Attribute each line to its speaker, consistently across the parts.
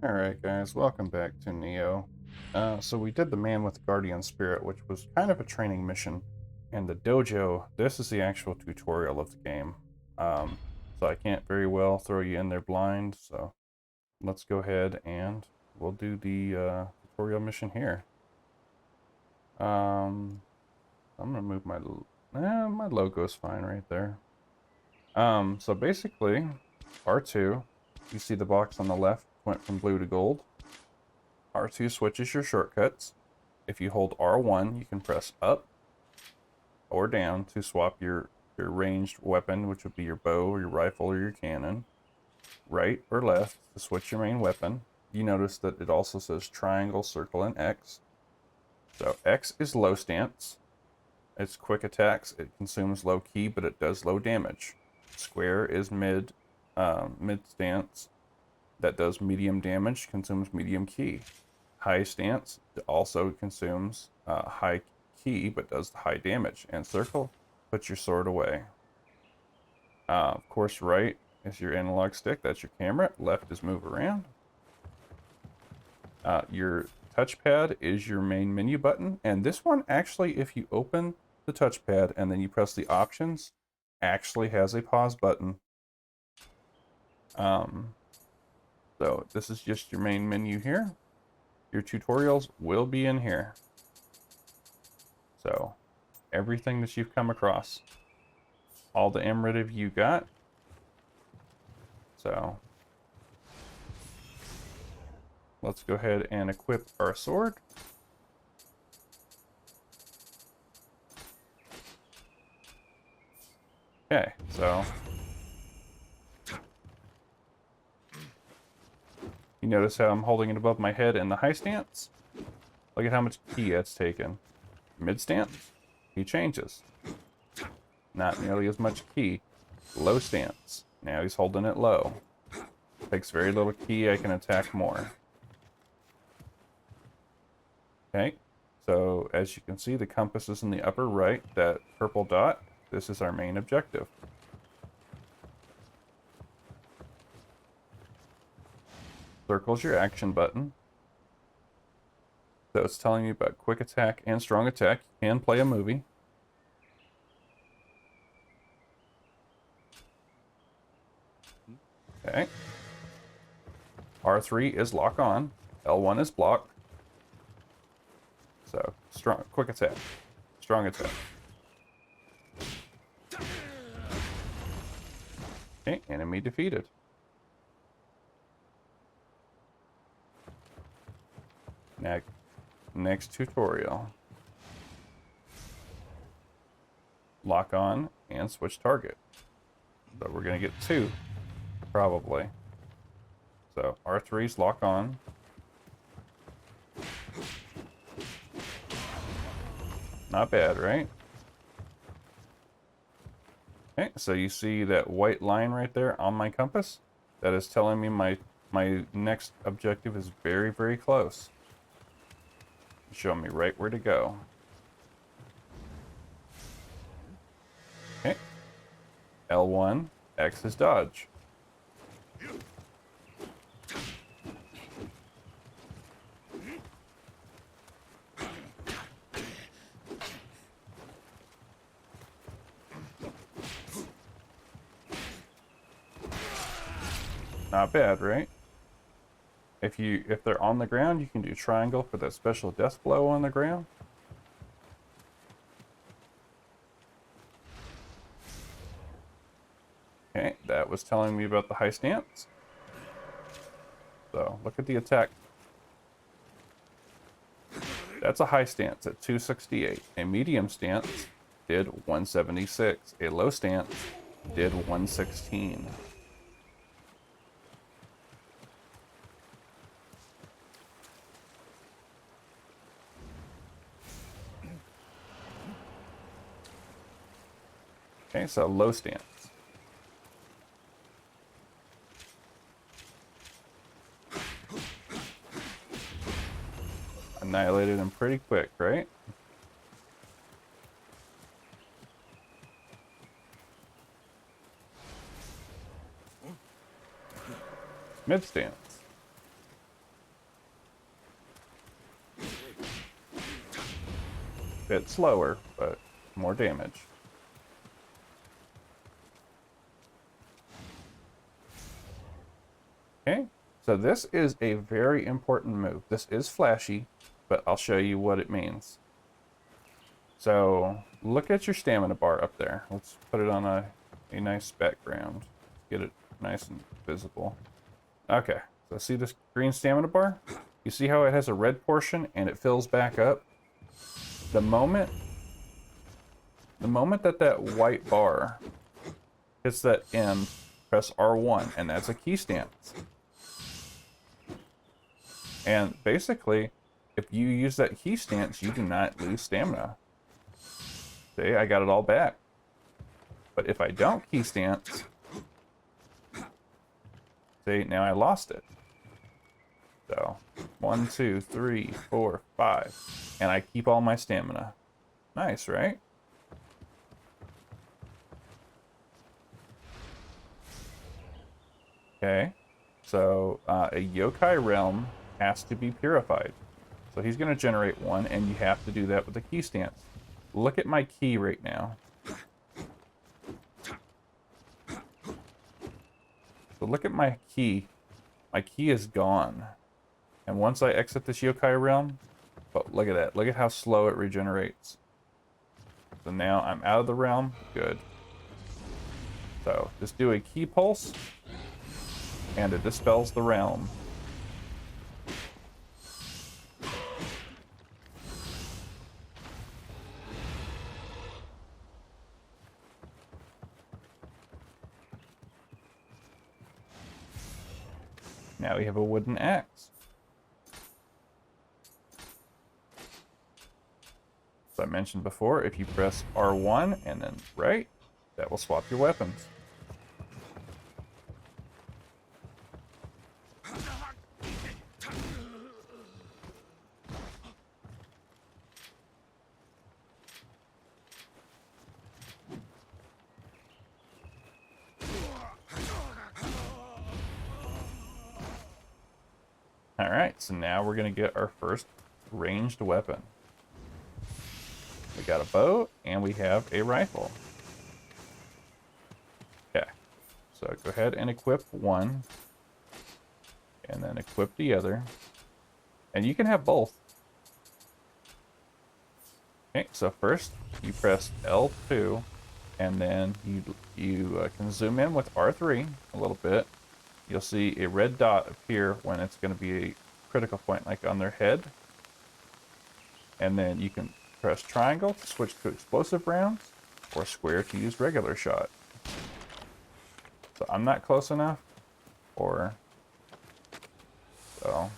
Speaker 1: Alright guys, welcome back to Nioh. So we did the man with Guardian Spirit, which was kind of a training mission. And the Dojo, this is the actual tutorial of the game. So I can't very well throw you in there blind, so let's go ahead and we'll do the tutorial mission here. I'm gonna move my logo's fine right there. So basically, R2, you see the box on the left went from blue to gold. R2 switches your shortcuts. If you hold R1, you can press up or down to swap your ranged weapon, which would be your bow or your rifle or your cannon. Right or left to switch your main weapon. You notice that it also says triangle, circle, and X. So X is low stance. It's quick attacks. It consumes low ki, but it does low damage. Square is mid stance. That does medium damage, consumes medium ki. High stance also consumes high ki, but does high damage. And circle puts your sword away. Of course, right is your analog stick. That's your camera. Left is move around. Your touchpad is your main menu button. And this one, actually, if you open the touchpad and then you press the options, actually has a pause button. So this is just your main menu here. Your tutorials will be in here. So everything that you've come across, all the emerative you got. So let's go ahead and equip our sword. Okay, so you notice how I'm holding it above my head in the high stance? Look at how much ki that's taken. Mid stance, he changes. Not nearly as much ki. Low stance, now he's holding it low. Takes very little ki, I can attack more. Okay, so as you can see, the compass is in the upper right, that purple dot. This is our main objective. Circle's your action button. So it's telling you about quick attack and strong attack. You can play a movie. Okay. R3 is lock on. L1 is block. So strong, quick attack, strong attack. Okay, enemy defeated. Next tutorial. Lock on and switch target. So we're gonna get two, probably. So R3's lock on. Not bad, right? Okay, so you see that white line right there on my compass? That is telling me my next objective is very, very close. Showing me right where to go. Okay. L1, X is dodge. Not bad, right? If they're on the ground, you can do triangle for that special death blow on the ground. Okay, that was telling me about the high stance. So look at the attack. That's a high stance at 268. A medium stance did 176. A low stance did 116. Okay, so low stance. Annihilated him pretty quick, right? Mid stance. Bit slower, but more damage. Okay, so this is a very important move. This is flashy, but I'll show you what it means. So look at your stamina bar up there. Let's put it on a nice background. Get it nice and visible. Okay, so see this green stamina bar? You see how it has a red portion and it fills back up? The moment that white bar hits that end, press R1, and that's a key stance. And basically, if you use that key stance, you do not lose stamina. See, I got it all back. But if I don't key stance, see, now I lost it. So, 1, 2, 3, 4, 5. And I keep all my stamina. Nice, right? Okay. So, a yokai realm has to be purified. So he's going to generate one, and you have to do that with the key stance. Look at my key right now. So look at my key. My key is gone. And once I exit this yokai realm, but look at that. Look at how slow it regenerates. So now I'm out of the realm. Good. So just do a key pulse, and it dispels the realm. Now we have a wooden axe. As I mentioned before, if you press R1 and then right, that will swap your weapons. Alright, so now we're going to get our first ranged weapon. We got a bow, and we have a rifle. Okay, so go ahead and equip one, and then equip the other. And you can have both. Okay, so first you press L2, and then you can zoom in with R3 a little bit. You'll see a red dot appear when it's going to be a critical point, like on their head. And then you can press triangle to switch to explosive rounds, or square to use regular shot. So I'm not close enough, or so.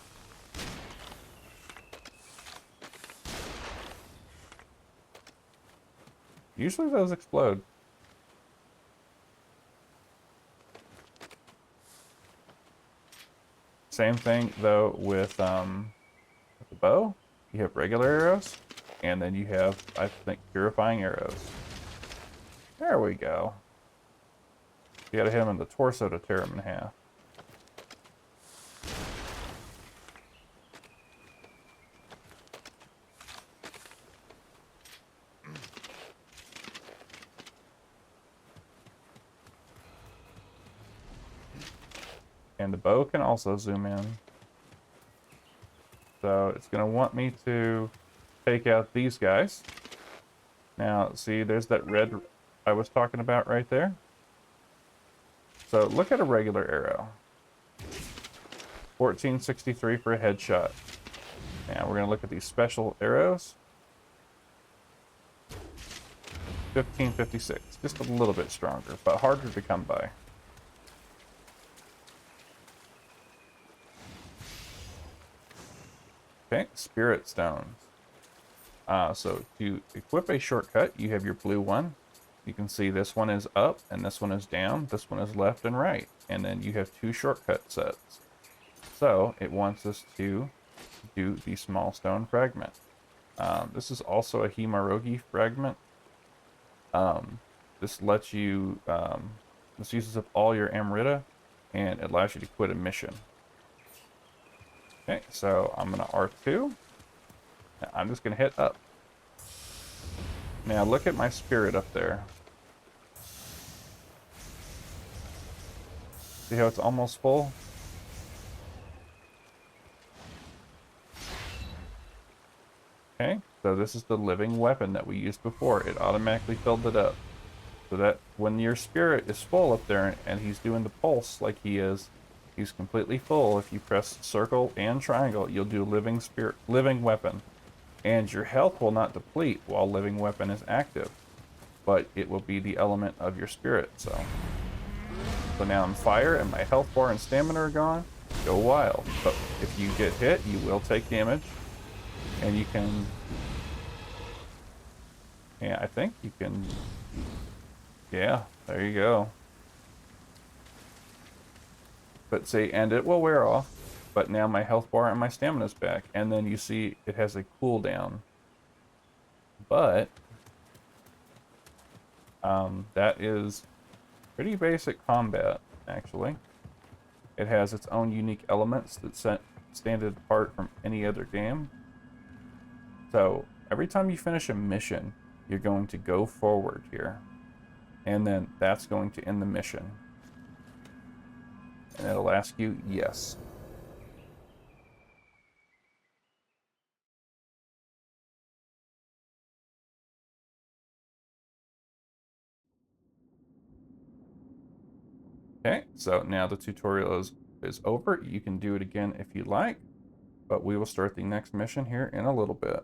Speaker 1: Usually those explode. Same thing though with the bow. You have regular arrows, and then you have, I think, purifying arrows. There we go. You gotta hit him in the torso to tear him in half. And the bow can also zoom in. So it's going to want me to take out these guys. Now, see, there's that red I was talking about right there. So look at a regular arrow. 1463 for a headshot. Now we're going to look at these special arrows. 1556, just a little bit stronger, but harder to come by. Okay, spirit stones. So to equip a shortcut, you have your blue one. You can see this one is up and this one is down. This one is left and right. And then you have two shortcut sets. So it wants us to do the small stone fragment. This is also a Himarogi fragment. This lets you, this uses up all your Amrita and it allows you to quit a mission. Okay, so I'm going to R2. I'm just going to hit up. Now look at my spirit up there. See how it's almost full? Okay, so this is the living weapon that we used before. It automatically filled it up. So that when your spirit is full up there and he's doing the pulse like he is, he's completely full. If you press circle and triangle, you'll do living weapon. And your health will not deplete while living weapon is active, but it will be the element of your spirit. So now I'm fire and my health bar and stamina are gone. Go wild. But if you get hit, you will take damage. And you can, yeah, I think you can, yeah, there you go. But see, and it will wear off, but now my health bar and my stamina's back. And then you see it has a cooldown. But that is pretty basic combat, actually. It has its own unique elements that stand it apart from any other game. So every time you finish a mission, you're going to go forward here. And then that's going to end the mission. And it'll ask you yes. Okay, so now the tutorial is over. You can do it again if you like, but we will start the next mission here in a little bit.